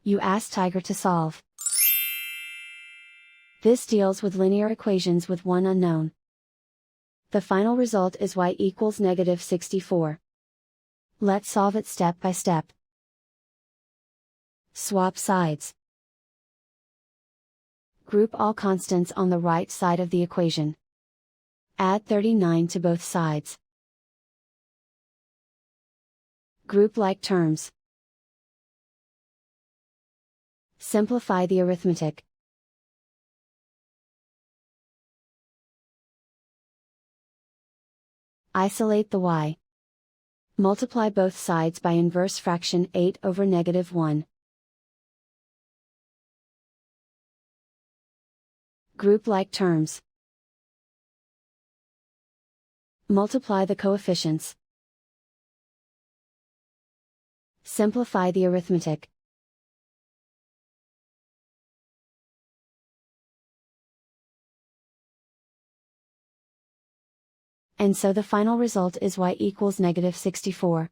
You ask Tiger to solve. This deals with linear equations with one unknown. The final result is y equals -64. Let's solve it step by step. Swap sides. Group all constants on the right side of the equation. Add 39 to both sides. Group like terms. Simplify the arithmetic. Isolate the y. Multiply both sides by inverse fraction 8/(-1). Group like terms. Multiply the coefficients. Simplify the arithmetic. And so the final result is y equals -64.